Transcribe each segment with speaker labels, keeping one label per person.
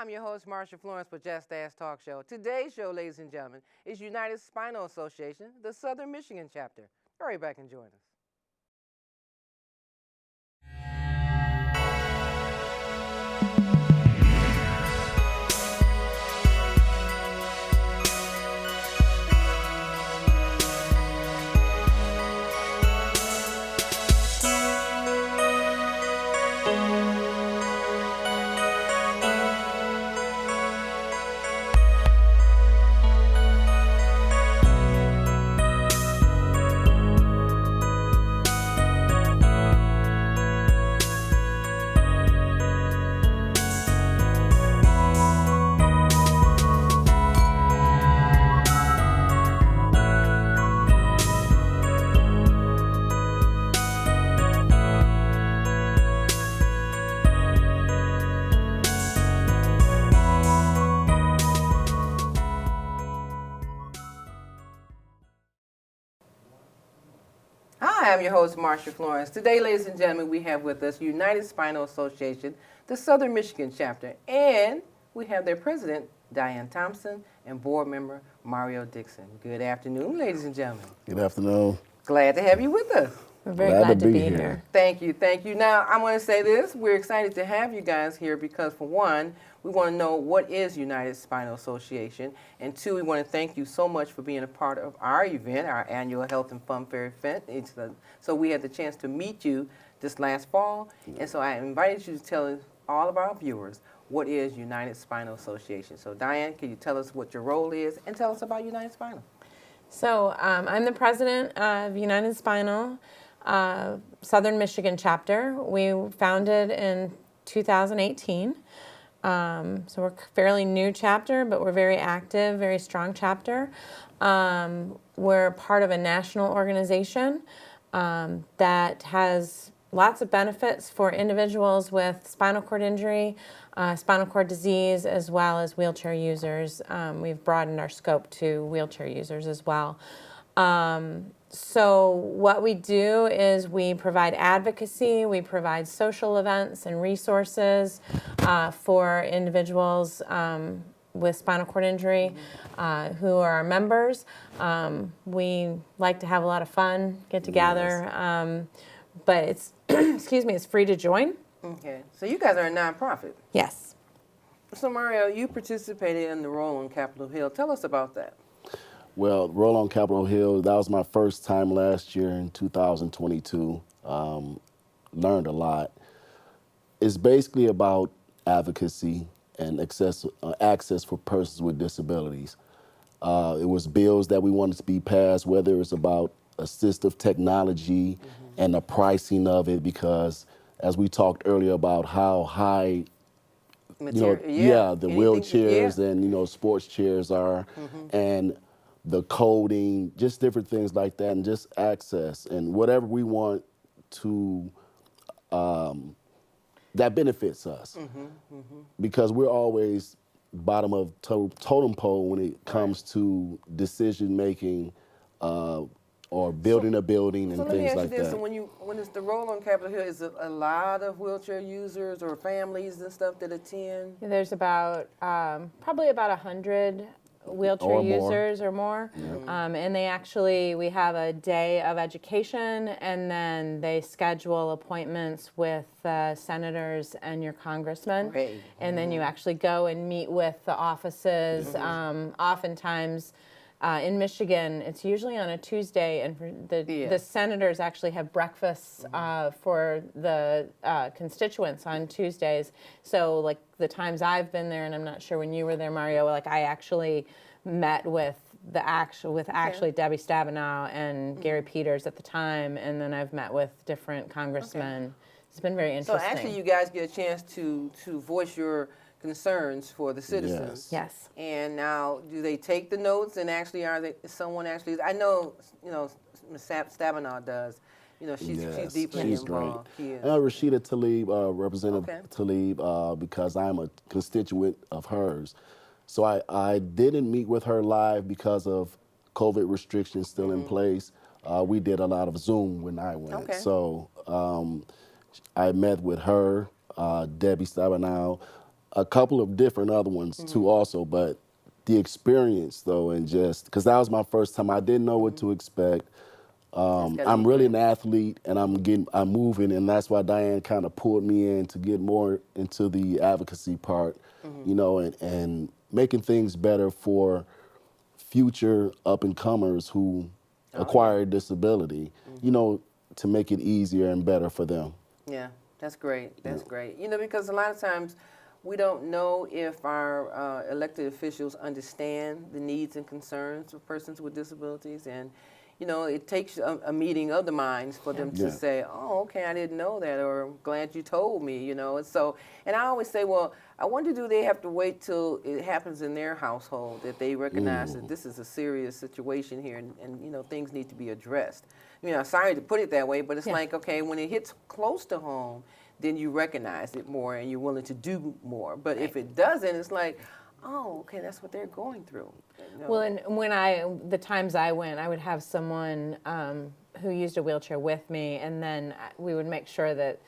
Speaker 1: I'm your host, Marsha Florence, for Just Ask Talk Show. Today's show, ladies and gentlemen, is United Spinal Association, the Southern Michigan chapter. Hurry back and join us. Hi, I'm your host, Marsha Florence. Today, ladies and gentlemen, we have with us United Spinal Association, the Southern Michigan chapter, and we have their president, Diane Thomson, and board member, Myreo Dixon. Good afternoon, ladies and gentlemen.
Speaker 2: Good afternoon.
Speaker 1: Glad to have you with us.
Speaker 3: We're very glad to be here.
Speaker 1: Thank you, thank you. Now, I want to say this. We're excited to have you guys here because, for one, we want to know what is United Spinal Association, and two, we want to thank you so much for being a part of our event, our annual Health and Fun Fair event. So we had the chance to meet you this last fall, and so I invited you to tell all of our viewers what is United Spinal Association. So, Diane, can you tell us what your role is and tell us about United Spinal?
Speaker 3: So I'm the president of United Spinal Southern Michigan chapter. We founded in 2018. So we're a fairly new chapter, but we're very active, very strong chapter. We're part of a national organization that has lots of benefits for individuals with spinal cord injury, spinal cord disease, as well as wheelchair users. We've broadened our scope to wheelchair users as well. So what we do is we provide advocacy, we provide social events and resources for individuals with spinal cord injury who are our members. We like to have a lot of fun, get together, but it's, excuse me, it's free to join.
Speaker 1: Okay, so you guys are a nonprofit.
Speaker 3: Yes.
Speaker 1: So, Myreo, you participated in the Roll on Capitol Hill. Tell us about that.
Speaker 2: Well, Roll on Capitol Hill, that was my first time last year in 2022. Learned a lot. It's basically about advocacy and access for persons with disabilities. It was bills that we wanted to be passed, whether it's about assistive technology and the pricing of it, because as we talked earlier about how high the wheelchairs and sports chairs are, and the coding, just different things like that, and just access and whatever we want to that benefits us, because we're always bottom of totem pole when it comes to decision making or building a building and things like that. So let me ask you this:
Speaker 1: so when it's the Roll on Capitol Hill, is it a lot of wheelchair users or families and stuff that attend?
Speaker 3: There's about probably about 100 wheelchair users or more. And we have a day of education, and then they schedule appointments with senators and your congressmen.
Speaker 1: Great.
Speaker 3: And then you actually go and meet with the offices. Oftentimes in Michigan, it's usually on a Tuesday, and the senators actually have breakfasts for the constituents on Tuesdays. So, like the times I've been there, and I'm not sure when you were there, Myreo, like I actually met with Debbie Stabenow and Gary Peters at the time, and then I've met with different congressmen. It's been very interesting.
Speaker 1: So actually, you guys get a chance to voice your concerns for the citizens.
Speaker 3: Yes.
Speaker 1: And now, do they take the notes, and actually, I know, Ms. Stabenow does. She's deeply involved.
Speaker 2: Great. And Rashida Tlaib, Representative Tlaib, because I'm a constituent of hers. So I didn't meet with her live because of COVID restrictions still in place. We did a lot of Zoom when I went.
Speaker 1: Okay.
Speaker 2: So I met with her, Debbie Stabenow, a couple of different other ones too also, but the experience though, and just, because that was my first time, I didn't know what to expect.
Speaker 1: Gotta
Speaker 2: I'm
Speaker 1: be
Speaker 2: really
Speaker 1: great.
Speaker 2: an athlete, and I'm moving, and that's why Diane kind of pulled me in to get more into the advocacy part, you know, and making things better for future up and comers who
Speaker 1: Oh, yeah.
Speaker 2: acquire a disability, you know, to make it easier and better for them.
Speaker 1: Yeah, that's great. That's great. You know, because a lot of times we don't know if our elected officials understand the needs and concerns of persons with disabilities. And, you know, it takes a meeting of the minds for them to
Speaker 2: Yeah.
Speaker 1: say, oh, okay, I didn't know that, or I'm glad you told me, you know. And so, and I always say, well, I wonder, do they have to wait till it happens in their household that they recognize that this is a serious situation here, and you know, things need to be addressed. You know, sorry to put it that way, but it's
Speaker 3: Yeah.
Speaker 1: like, okay, when it hits close to home, then you recognize it more and you're willing to do more. But if it doesn't, it's like, oh, okay, that's what they're going through. You know?
Speaker 3: Well, and the times I went, I would have someone who used a wheelchair with me, and then we would make sure that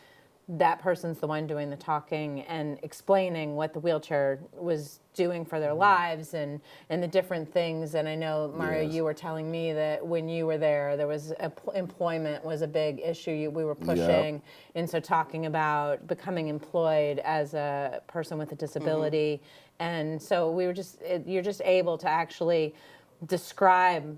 Speaker 3: that person's the one doing the talking and explaining what the wheelchair was doing for their lives and the different things. And I know, Mario,
Speaker 2: Yes.
Speaker 3: you were telling me that when you were there was employment was a big issue we were pushing. And so talking about becoming employed as a person with a disability. And so we were you're just able to actually describe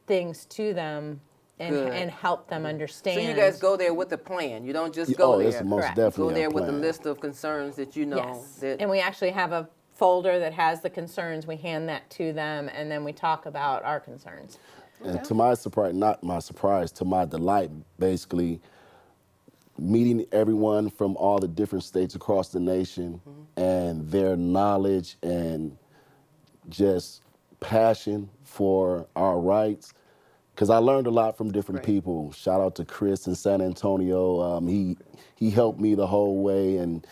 Speaker 3: things to them
Speaker 1: Good.
Speaker 3: and help them understand.
Speaker 1: So you guys go there with a plan. You don't just go
Speaker 2: Oh,
Speaker 1: there.
Speaker 2: it's most
Speaker 3: Correct.
Speaker 2: definitely
Speaker 1: Go there
Speaker 2: a
Speaker 1: with a
Speaker 2: plan.
Speaker 1: list of concerns that you know.
Speaker 3: Yes,
Speaker 1: That,
Speaker 3: and we actually have a folder that has the concerns. We hand that to them, and then we talk about our concerns.
Speaker 2: And to my surprise, not my surprise, to my delight, basically, meeting everyone from all the different states across the nation and their knowledge and just passion for our rights. Because I learned a lot from different
Speaker 1: Great.
Speaker 2: people. Shout out to Chris in San Antonio. He helped me the whole way and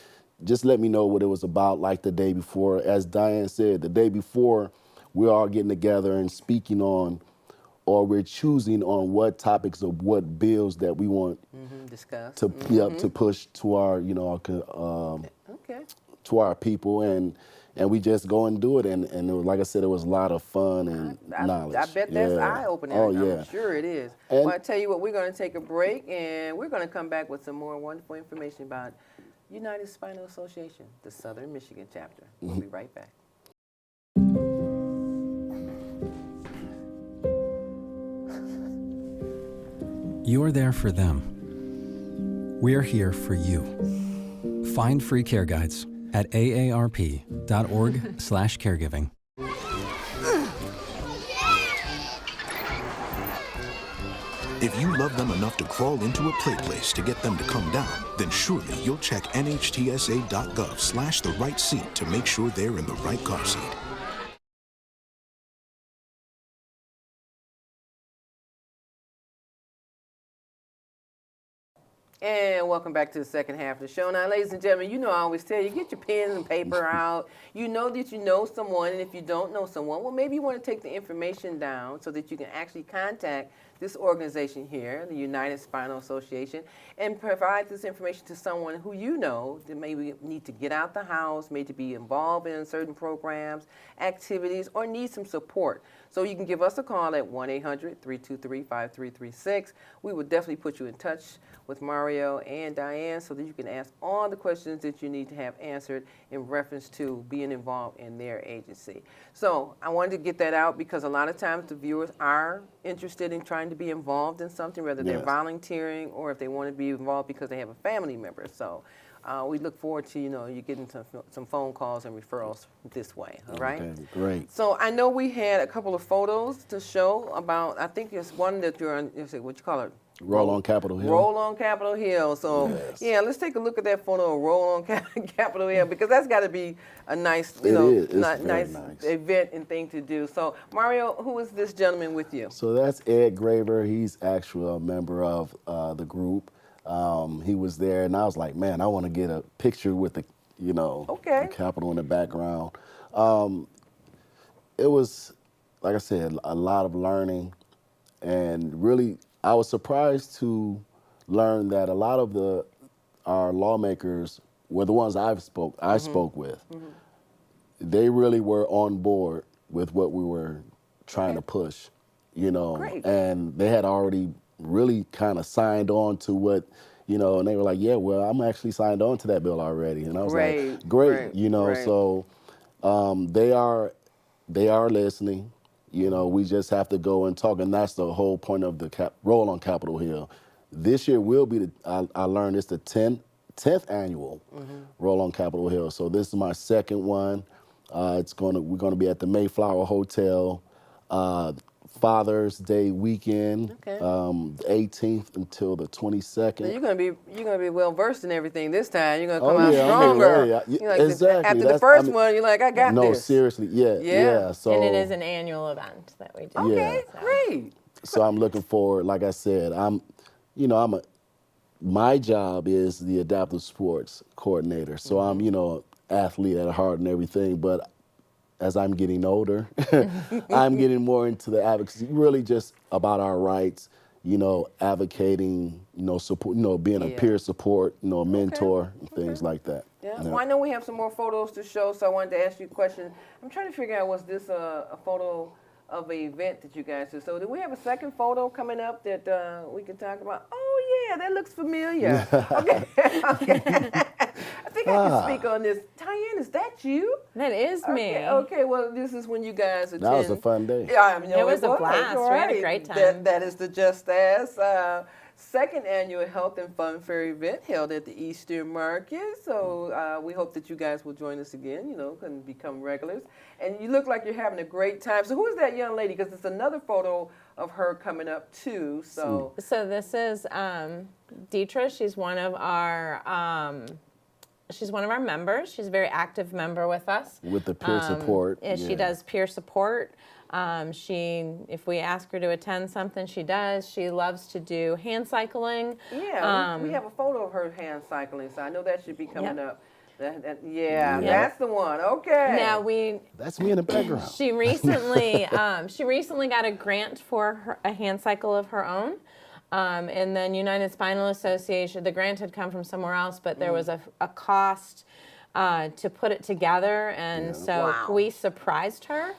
Speaker 2: just let me know what it was about, like the day before. As Diane said, the day before, we're all getting together and speaking on, or we're choosing on what topics of what bills that we want
Speaker 1: discuss.
Speaker 2: to to push to our, you know,
Speaker 1: Okay.
Speaker 2: to our people, and we just go and do it. And it was, like I said, it was a lot of fun and knowledge.
Speaker 1: I bet that's
Speaker 2: Yeah.
Speaker 1: eye-opening.
Speaker 2: Oh,
Speaker 1: I'm
Speaker 2: yeah.
Speaker 1: sure it is.
Speaker 2: And-
Speaker 1: Well, I tell you what, we're going to take a break, and we're going to come back with some more wonderful information about United Spinal Association, the Southern Michigan chapter. We'll be right back.
Speaker 4: You're there for them. We're here for you. Find free care guides at aarp.org/caregiving.
Speaker 5: If you love them enough to crawl into a play place to get them to come down, then surely you'll check nhtsa.gov/the right seat to make sure they're in the right car seat.
Speaker 1: And welcome back to the second half of the show. Now, ladies and gentlemen, you know I always tell you, get your pen and paper out. You know that you know someone, and if you don't know someone, well, maybe you want to take the information down so that you can actually contact this organization here, the United Spinal Association, and provide this information to someone who you know that maybe need to get out the house, maybe be involved in certain programs, activities, or need some support. So you can give us a call at 1-800-323-5336. We will definitely put you in touch with Mario and Diane so that you can ask all the questions that you need to have answered in reference to being involved in their agency. So I wanted to get that out because a lot of times the viewers are interested in trying to be involved in something, whether they're
Speaker 2: Yes.
Speaker 1: volunteering or if they want to be involved because they have a family member. So we look forward to, you getting some phone calls and referrals this way, all right?
Speaker 2: Okay, great.
Speaker 1: So I know we had a couple of photos to show about, I think there's one that you're on, what you call it?
Speaker 2: Roll on Capitol Hill.
Speaker 1: Roll on Capitol Hill. So,
Speaker 2: Yes.
Speaker 1: yeah, let's take a look at that photo of Roll on Capitol Hill because that's got to be a nice,
Speaker 2: It is. It's
Speaker 1: nice
Speaker 2: very nice.
Speaker 1: event and thing to do. So, Mario, who is this gentleman with you?
Speaker 2: So that's Ed Graver. He's actually a member of the group. He was there, and I was like, man, I want to get a picture with the,
Speaker 1: Okay.
Speaker 2: the Capitol in the background. It was, like I said, a lot of learning, and really, I was surprised to learn that a lot of our lawmakers well, the ones I spoke with, they really were on board with what we were trying to push,
Speaker 1: Great.
Speaker 2: and they had already really kind of signed on to what, and they were like, yeah, well, I'm actually signed on to that bill already. And I was
Speaker 1: Great,
Speaker 2: like, great,
Speaker 1: great.
Speaker 2: so they are listening. We just have to go and talk, and that's the whole point of the roll on Capitol Hill. This year will be I learned it's the 10th annual roll on Capitol Hill. So this is my second one. We're gonna be at the Mayflower Hotel, Father's Day weekend,
Speaker 1: Okay.
Speaker 2: the 18th until the 22nd.
Speaker 1: So you're gonna be well versed in everything this time. You're gonna
Speaker 2: Oh,
Speaker 1: come out
Speaker 2: yeah, I'm
Speaker 1: stronger.
Speaker 2: ready.
Speaker 1: You're like,
Speaker 2: Exactly.
Speaker 1: After the
Speaker 2: That's-
Speaker 1: first one, you're like, I got
Speaker 2: No,
Speaker 1: this.
Speaker 2: seriously,
Speaker 1: Yeah.
Speaker 2: yeah. So
Speaker 3: And it is an annual event that we do.
Speaker 1: Okay,
Speaker 2: Yeah.
Speaker 1: great.
Speaker 2: So I'm looking forward. Like I said, my job is the adaptive sports coordinator. So I'm, athlete at heart and everything. But as I'm getting older, I'm getting more into the advocacy, really just about our rights, advocating, support, being a
Speaker 1: Yeah.
Speaker 2: peer support, a mentor, and things like that.
Speaker 1: Yeah. Well, I know we have some more photos to show, so I wanted to ask you a question. I'm trying to figure out, was this a photo of an event that you guys did? So do we have a second photo coming up that we can talk about? Oh, yeah, that looks familiar. Okay. Okay. I think I can speak on this. Diane, is that you?
Speaker 3: That is me.
Speaker 1: Okay, well, this is when you guys attend.
Speaker 2: That was a fun day.
Speaker 1: Yeah, I mean,
Speaker 3: It was a blast. We had a great time.
Speaker 1: That is the Just Ask second annual Health and Fun Fair event held at the Eastern Market. So we hope that you guys will join us again, and become regulars. And you look like you're having a great time. So who is that young lady? Because it's another photo of her coming up too. So
Speaker 3: this is Deetra. She's one of our members. She's a very active member with us.
Speaker 2: With the peer support.
Speaker 3: She does peer support. If we ask her to attend something, she does. She loves to do hand cycling.
Speaker 1: yeah, we have a photo of her hand cycling. So I know that should be coming up. That's the one. Okay.
Speaker 3: Now
Speaker 2: That's me in the background.
Speaker 3: She recently got a grant for a hand cycle of her own. And then United Spinal Association, the grant had come from somewhere else, but there was a cost to put it together, and so we surprised her.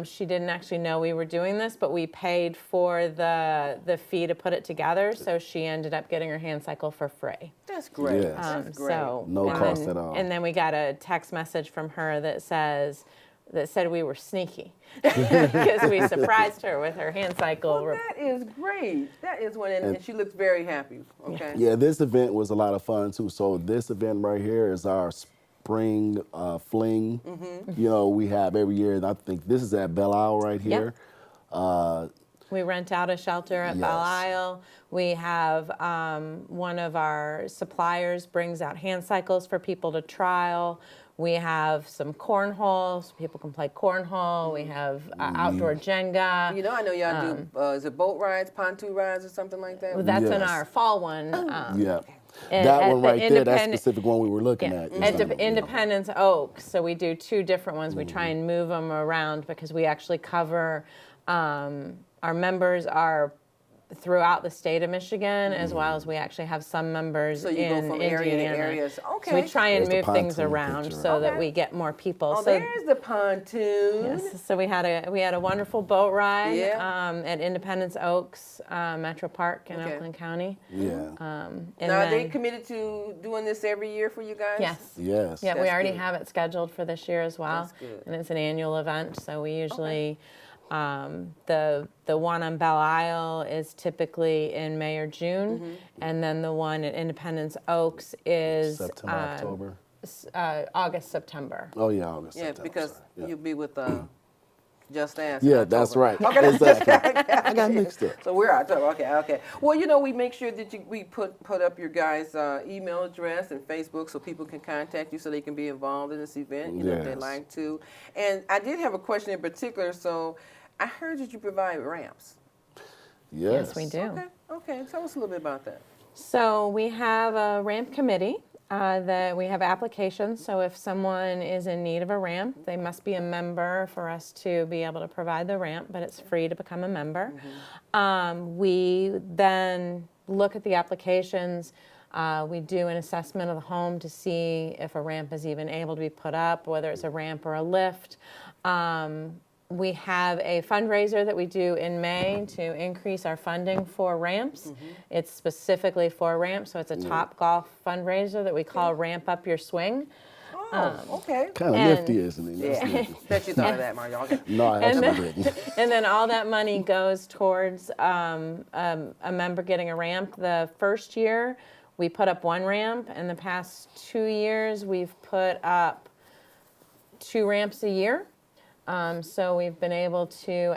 Speaker 3: She didn't actually know we were doing this, but we paid for the fee to put it together, so she ended up getting her hand cycle for free.
Speaker 1: That's great.
Speaker 2: Yes.
Speaker 1: That's great.
Speaker 2: No cost at all.
Speaker 3: And then we got a text message from her that said we were sneaky because we surprised her with her hand cycle.
Speaker 1: Well, that is great. That is one, and she looks very happy. Okay.
Speaker 2: Yeah, this event was a lot of fun too. So this event right here is our spring fling. We have every year, and I think this is at Belle Isle right here.
Speaker 3: We rent out a shelter at Belle Isle. We have one of our suppliers brings out hand cycles for people to trial. We have some cornhole, so people can play cornhole. We have outdoor Jenga.
Speaker 1: I know y'all do, is it boat rides, pontoon rides, or something like that?
Speaker 3: Well, that's in
Speaker 2: Yes.
Speaker 3: our fall one.
Speaker 2: Yeah.
Speaker 3: at
Speaker 2: That one
Speaker 3: the
Speaker 2: right there, that
Speaker 3: independent-
Speaker 2: specific one we were looking at.
Speaker 3: Independence Oaks. So we do two different ones. We try and move them around because we actually cover, our members are throughout the state of Michigan, as well as we actually have some members
Speaker 1: So you
Speaker 3: in
Speaker 1: go from
Speaker 3: Indiana.
Speaker 1: area to area. So
Speaker 3: we try and
Speaker 2: There's the
Speaker 3: move things
Speaker 2: pontoon
Speaker 3: around
Speaker 2: picture.
Speaker 3: so that
Speaker 1: Okay.
Speaker 3: we get more people.
Speaker 1: Oh,
Speaker 3: So
Speaker 1: there's the pontoon.
Speaker 3: yes, so we had a wonderful boat ride
Speaker 1: Yeah.
Speaker 3: at Independence Oaks Metro Park in
Speaker 1: Okay.
Speaker 3: Oakland County.
Speaker 2: Yeah.
Speaker 3: And
Speaker 1: Now, are they
Speaker 3: then-
Speaker 1: committed to doing this every year for you guys?
Speaker 3: Yes.
Speaker 2: Yes.
Speaker 3: Yeah, we
Speaker 1: That's
Speaker 3: already
Speaker 1: good.
Speaker 3: have it scheduled for this year as well.
Speaker 1: That's good.
Speaker 3: And it's an annual event, so we usually, the one on Belle Isle is typically in May or June, and then the one at Independence Oaks is
Speaker 2: September, October.
Speaker 3: August, September.
Speaker 2: Oh yeah, August.
Speaker 1: Yeah,
Speaker 2: September,
Speaker 1: because
Speaker 2: sorry. Yeah.
Speaker 1: you'll be with Just Ask.
Speaker 2: Yeah,
Speaker 1: in
Speaker 2: that's
Speaker 1: October.
Speaker 2: right. Exactly. I got mixed up.
Speaker 1: So we're October. Okay. Well, we make sure that we put up your guys' email address and Facebook so people can contact you so they can be involved in this event, if they'd
Speaker 2: Yes.
Speaker 1: like to. And I did have a question in particular. So I heard that you provide ramps.
Speaker 2: Yes.
Speaker 3: Yes, we do.
Speaker 1: Okay. Tell us a little bit about that.
Speaker 3: So we have a ramp committee that we have applications. So if someone is in need of a ramp, they must be a member for us to be able to provide the ramp, but it's free to become a member. We then look at the applications. We do an assessment of the home to see if a ramp is even able to be put up, whether it's a ramp or a lift. We have a fundraiser that we do in May to increase our funding for ramps. It's specifically for ramps, so it's a Topgolf fundraiser that we call Ramp Up Your Swing.
Speaker 1: Oh, okay.
Speaker 2: Kind of
Speaker 3: And-
Speaker 2: nifty, isn't it? That's
Speaker 1: Yeah.
Speaker 2: nifty.
Speaker 1: Bet you thought of that, Mario. Okay.
Speaker 2: No, I actually didn't.
Speaker 3: And then all that money goes towards a member getting a ramp. The first year, we put up one ramp. In the past 2 years, we've put up 2 ramps a year. So we've been able to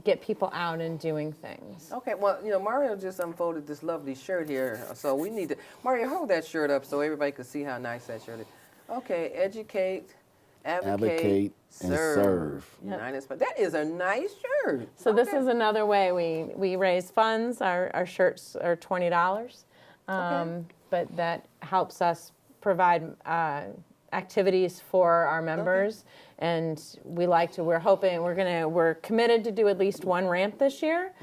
Speaker 3: get people out and doing things.
Speaker 1: Okay, well, Mario just unfolded this lovely shirt here, so we need to, Mario, hold that shirt up so everybody can see how nice that shirt is. Okay, educate, advocate,
Speaker 2: and serve.
Speaker 1: United States. That is a nice shirt.
Speaker 3: So this is another way we raise funds. Our shirts are $20, but that helps us provide activities for our members. And we're committed to do at least 1 ramp this year.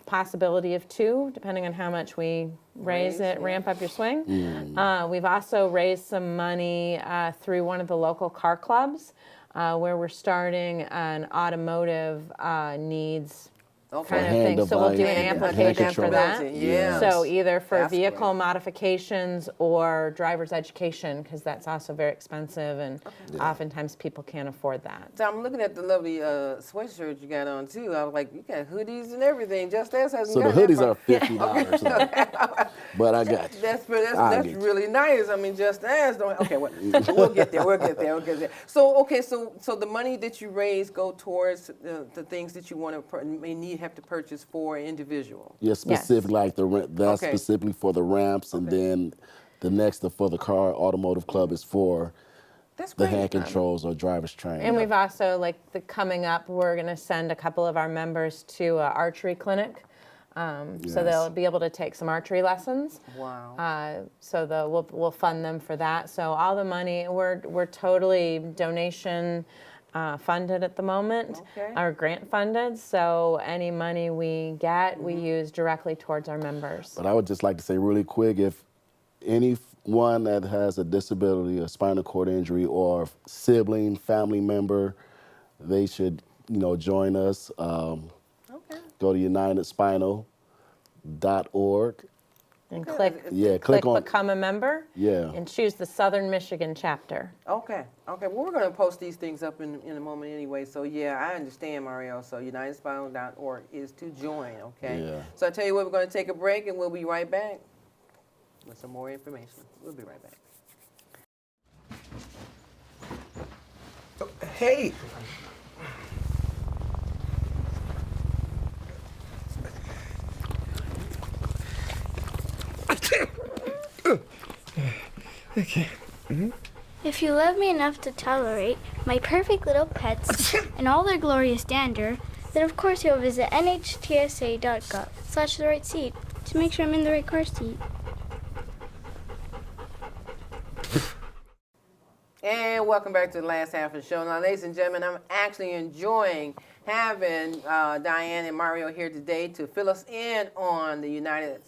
Speaker 3: Possibility of 2, depending on how much we Ramp Up Your Swing. We've also raised some money through one of the local car clubs where we're starting an automotive needs kind of thing. So we'll do an application for that.
Speaker 1: Yeah.
Speaker 3: So either for
Speaker 1: That's
Speaker 3: vehicle
Speaker 1: great.
Speaker 3: modifications or driver's education, because that's also very expensive, and oftentimes people can't afford that.
Speaker 1: So I'm looking at the lovely sweatshirt you got on too. I was like, you got hoodies and everything. Just as hasn't
Speaker 2: So the
Speaker 1: got that
Speaker 2: hoodies
Speaker 1: far.
Speaker 2: are $50, but I got you.
Speaker 1: That's
Speaker 2: get you.
Speaker 1: really nice. I mean, just as don't. Okay, we'll get there. We'll get there. So so the money that you raise go towards the things that you want to have to purchase for an individual.
Speaker 2: Yeah, specific like that's
Speaker 1: Okay.
Speaker 2: specifically for the ramps, and then the next for the car automotive club is for
Speaker 1: That's
Speaker 2: the
Speaker 1: great.
Speaker 2: hand controls or driver's training.
Speaker 3: And we've also, coming up, we're going to send a couple of our members to an archery clinic. So they'll be able to take some archery lessons.
Speaker 1: Wow.
Speaker 3: So we'll fund them for that. So all the money, we're totally donation funded at the moment,
Speaker 1: Okay.
Speaker 3: or grant funded. So any money we get, we use directly towards our members.
Speaker 2: But I would just like to say really quick, if anyone that has a disability, a spinal cord injury, or sibling, family member, they should, join us.
Speaker 1: Okay.
Speaker 2: Go to UnitedSpinal.org.
Speaker 3: And click
Speaker 2: click on
Speaker 3: Become a Member.
Speaker 2: Yeah.
Speaker 3: And choose the Southern Michigan chapter.
Speaker 1: Okay. Well, we're going to post these things up in a moment anyway. So, yeah, I understand, Mario. So, UnitedSpinal.org is to join, okay?
Speaker 2: Yeah.
Speaker 1: So, I tell you what, we're going to take a break, and we'll be right back with some more information. We'll be right back.
Speaker 6: Hey. Okay.
Speaker 7: If you love me enough to tolerate my perfect little pets and all their glorious dander, then of course you'll visit nhtsa.gov/the right seat to make sure I'm in the right car seat.
Speaker 1: And welcome back to the last half of the show. Now, ladies and gentlemen, I'm actually enjoying having Diane and Mario here today to fill us in on the United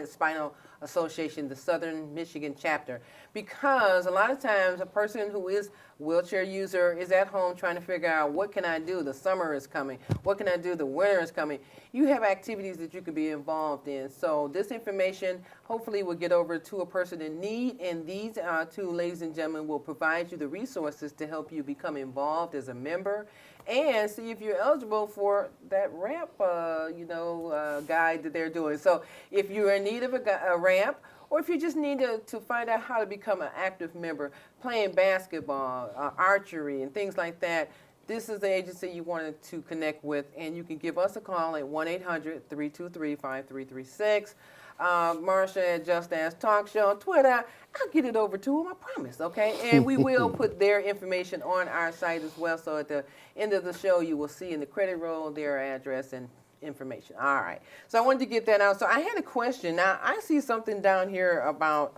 Speaker 1: Spinal Association, the Southern Michigan chapter, because a lot of times a person who is a wheelchair user is at home trying to figure out, what can I do? The summer is coming. What can I do? The winter is coming. You have activities that you could be involved in. So this information hopefully will get over to a person in need, and these two ladies and gentlemen will provide you the resources to help you become involved as a member and see if you're eligible for that ramp, guide that they're doing. So if you're in need of a ramp, or if you just need to find out how to become an active member, playing basketball, archery, and things like that, this is the agency you wanted to connect with, and you can give us a call at 1-800-323-5336. Marsha at Just Ask Talk Show on Twitter. I'll get it over to them, I promise, okay? And we will put their information on our site as well, so at the end of the show, you will see in the credit roll their address and information. All right. So I wanted to get that out. So I had a question. Now, I see something down here about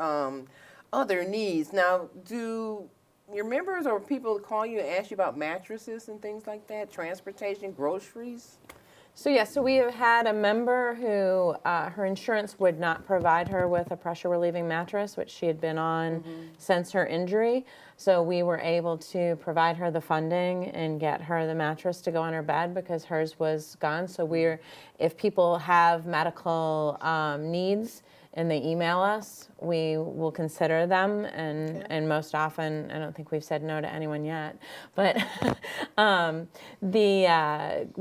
Speaker 1: other needs. Now, do your members or people call you and ask you about mattresses and things like that, transportation, groceries?
Speaker 3: So we have had a member who her insurance would not provide her with a pressure relieving mattress, which she had been on since her injury. So we were able to provide her the funding and get her the mattress to go on her bed because hers was gone. So if people have medical needs and they email us, we will consider them. And most often, I don't think we've said no to anyone yet, but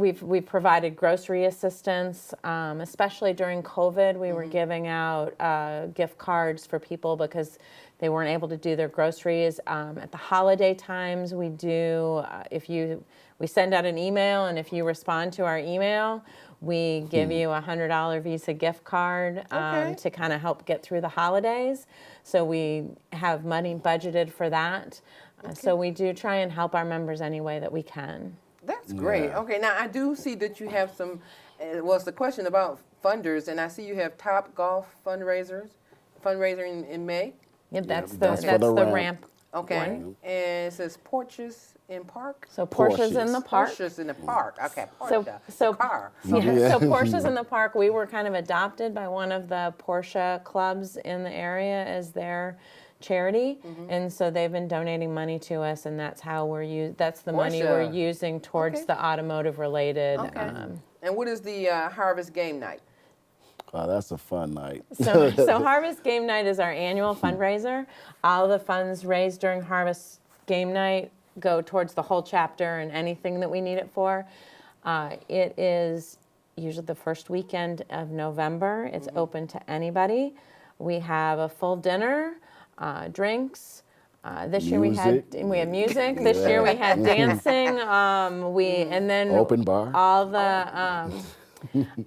Speaker 3: we've provided grocery assistance, especially during COVID. We were giving out gift cards for people because they weren't able to do their groceries. At the holiday times, we do, we send out an email, and if you respond to our email, we give you a $100 Visa gift card to kind of help get through the holidays. So we have money budgeted for that. So we do try and help our members any way that we can.
Speaker 1: That's great.
Speaker 2: Yeah.
Speaker 1: Okay, now I do see that you have some, it's the question about funders, and I see you have Top Golf fundraiser in May.
Speaker 3: Yeah, that's
Speaker 2: that's
Speaker 3: the
Speaker 2: for the
Speaker 3: ramp.
Speaker 1: Okay,
Speaker 3: one.
Speaker 1: and it says Porches in Park.
Speaker 3: So Porsche's in the park.
Speaker 1: Porsche's in the park. Okay,
Speaker 3: So,
Speaker 1: Porsche,
Speaker 3: so
Speaker 1: the car.
Speaker 3: So Porsche's in the park. We were kind of adopted by one of the Porsche clubs in the area as their charity, and so they've been donating money to us, and that's how that's the money we're
Speaker 1: Porsche.
Speaker 3: using towards
Speaker 1: Okay.
Speaker 3: the automotive related.
Speaker 1: Okay. And what is the Harvest Game Night?
Speaker 2: That's a fun night.
Speaker 3: So Harvest Game Night is our annual fundraiser. All the funds raised during Harvest Game Night go towards the whole chapter and anything that we need it for. It is usually the first weekend of November. It's open to anybody. We have a full dinner, drinks. This year we had music. This year we had dancing. And then
Speaker 2: Open bar.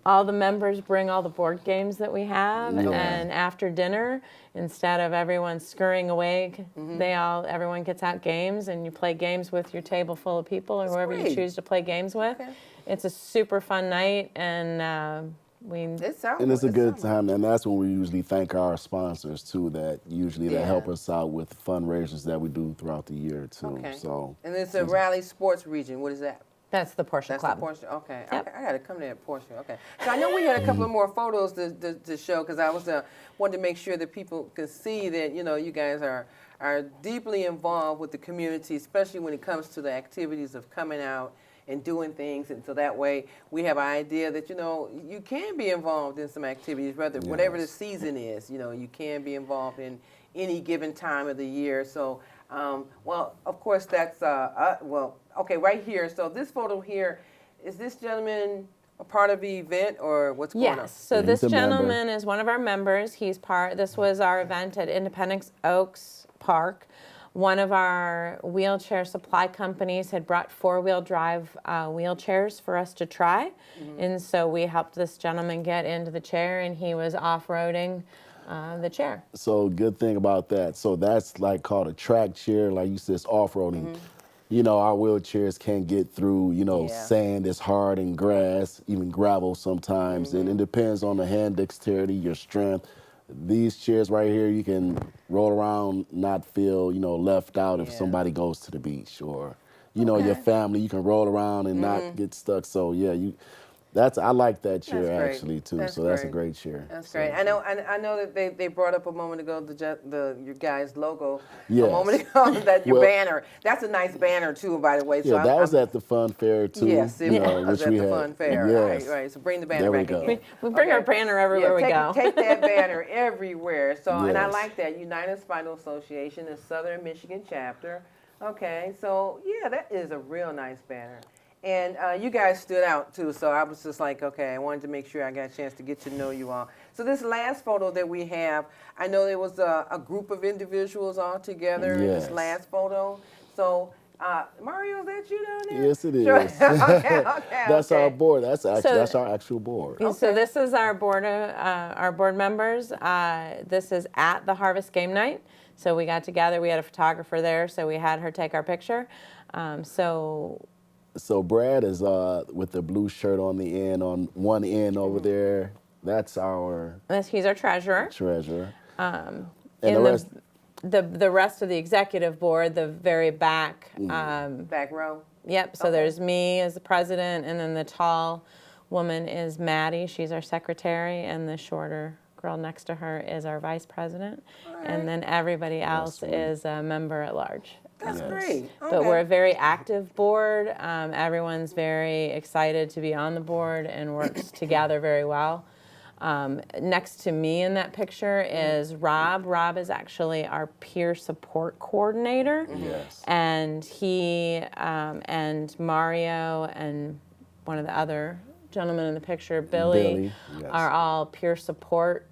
Speaker 3: all the members bring all the board games that we have, and after dinner, instead of everyone scurrying away, everyone gets out games, and you play games with your table full of people or whoever
Speaker 1: great.
Speaker 3: you choose to play games with.
Speaker 1: Okay.
Speaker 3: It's a super fun night, and
Speaker 2: And it's a good time, and that's when we usually thank our sponsors too. That help us out with fundraisers that we do throughout the year too.
Speaker 1: Okay.
Speaker 2: So,
Speaker 1: and it's a Raleigh Sports Region. What is that?
Speaker 3: that's the Porsche
Speaker 1: That's
Speaker 3: Club.
Speaker 1: the Porsche. Okay,
Speaker 3: Yep.
Speaker 1: I got to come to that Porsche. Okay, so I know we had a couple of more photos to show because I was wanted to make sure that people could see that you guys are deeply involved with the community, especially when it comes to the activities of coming out and doing things, and so that way we have an idea that you can be involved in some activities, whatever the season is. You can be involved in any given time of the year. So, well, of course that's okay, right here. So this photo here, is this gentleman a part of the event or what's going on?
Speaker 3: Yes. So
Speaker 2: he's
Speaker 3: this
Speaker 2: a member.
Speaker 3: gentleman is one of our members. This was our event at Independence Oaks Park. One of our wheelchair supply companies had brought four-wheel drive wheelchairs for us to try. And so we helped this gentleman get into the chair, and he was off-roading the chair.
Speaker 2: So good thing about that. So that's like called a track chair, like you said, it's off-roading. Our wheelchairs can't get through, sand is hard and grass, even gravel sometimes. And it depends on the hand dexterity, your strength. These chairs right here, you can roll around, not feel, left out if somebody goes to the beach or, your family, you can roll around and not get stuck. So I like that chair actually too. That's a great chair.
Speaker 1: That's great. I know that they brought up a moment ago your guys' logo.
Speaker 2: Yes.
Speaker 1: A moment ago that your banner. That's a nice banner too, by the way. So
Speaker 2: that was at the fun fair too.
Speaker 1: Yes, it was
Speaker 2: which
Speaker 1: at
Speaker 2: we
Speaker 1: the
Speaker 2: had.
Speaker 1: fun fair.
Speaker 2: Yes.
Speaker 1: Right. So bring the banner
Speaker 2: There we
Speaker 1: back
Speaker 2: go.
Speaker 1: again.
Speaker 3: We bring our banner everywhere we go.
Speaker 1: Take that banner everywhere. So, and I
Speaker 2: Yes.
Speaker 1: like that United Spinal Association, the Southern Michigan chapter. Okay, so that is a real nice banner. And you guys stood out too, so I was just like, okay, I wanted to make sure I got a chance to get to know you all. So this last photo that we have, I know there was a group of individuals all together in this
Speaker 2: Yes.
Speaker 1: last photo. So, Mario, is that you down there?
Speaker 2: Yes, it is.
Speaker 1: Sure. Okay.
Speaker 2: That's
Speaker 1: okay.
Speaker 2: our board. That's our actual board.
Speaker 3: So this is our board members. This is at the Harvest Game Night. So we got together. We had a photographer there, so we had her take our picture.
Speaker 2: So Brad is with the blue shirt on the end, on one end over there. That's our
Speaker 3: He's our treasurer.
Speaker 2: treasurer.
Speaker 3: And
Speaker 2: the rest,
Speaker 3: the rest of the executive board, the very back.
Speaker 1: Back row.
Speaker 3: Yep. So there's me as the president, and then the tall woman is Maddie. She's our secretary, and the shorter girl next to her is our vice president. And then everybody else is a member at large.
Speaker 1: That's great.
Speaker 3: But we're a very active board. Everyone's very excited to be on the board and works together very well. Next to me in that picture is Rob. Rob is actually our peer support coordinator.
Speaker 2: Yes.
Speaker 3: And he and Mario and one of the other gentlemen in the picture, Billy,
Speaker 2: yes.
Speaker 3: are all peer support.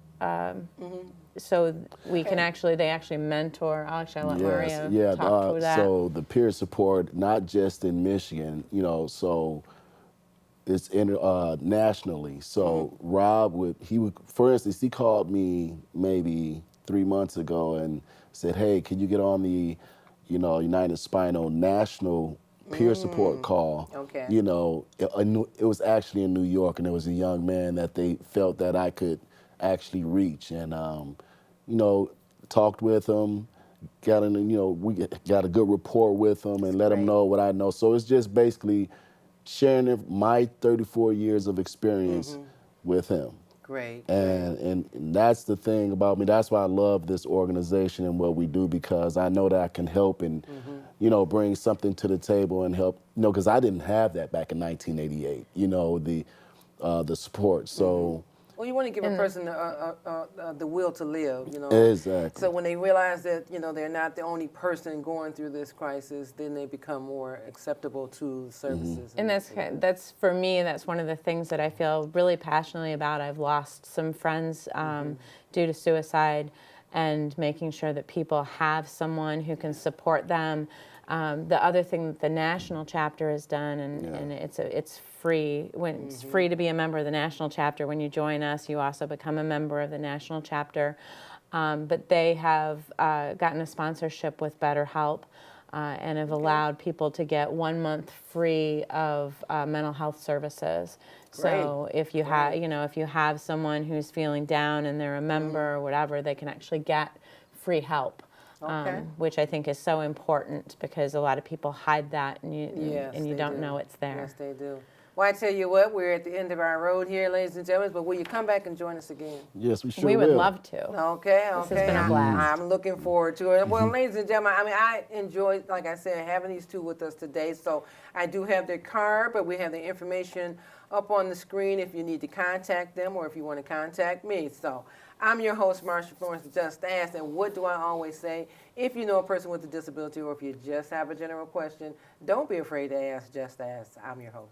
Speaker 3: So we can they actually mentor. I'll let Mario talk to that.
Speaker 2: So the peer support, not just in Michigan, so it's nationally. So Rob for instance, he called me maybe 3 months ago and said, "Hey, can you get on the, United Spinal national peer support call?"
Speaker 1: Okay.
Speaker 2: It was actually in New York, and there was a young man that they felt that I could actually reach, and talked with him, we got a good rapport with him, and let him know what I know. So it's just basically sharing my 34 years of experience with him.
Speaker 1: Great.
Speaker 2: And that's the thing about me. That's why I love this organization and what we do, because I know that I can help and, bring something to the table and help, because I didn't have that back in 1988, the support. So.
Speaker 1: Well, you want to give a person the will to live,
Speaker 2: Exactly.
Speaker 1: So when they realize that, they're not the only person going through this crisis, then they become more acceptable to services.
Speaker 3: And that's for me, that's one of the things that I feel really passionately about. I've lost some friends due to suicide, and making sure that people have someone who can support them. The other thing that the national chapter has done, and it's free. It's free to be a member of the national chapter. When you join us, you also become a member of the national chapter. But they have gotten a sponsorship with BetterHelp, and have allowed people to get 1 month free of mental health services. So if you have, if you have someone who's feeling down and they're a member or whatever, they can actually get free help. Which I think is so important, because a lot of people hide that, and you don't know it's there.
Speaker 1: Yes, they do. Well, I tell you what, we're at the end of our road here, ladies and gentlemen, but will you come back and join us again?
Speaker 2: Yes, we sure
Speaker 3: We would
Speaker 2: will.
Speaker 3: love to.
Speaker 1: Okay.
Speaker 3: This has been a blast.
Speaker 1: I'm looking forward to it. Well, ladies and gentlemen, I enjoyed, like I said, having these two with us today. So I do have their card, but we have the information up on the screen if you need to contact them or if you want to contact me. So I'm your host, Marsha Florence, Just Ask. And what do I always say? If you know a person with a disability, or if you just have a general question, don't be afraid to ask. Just Ask. I'm your host.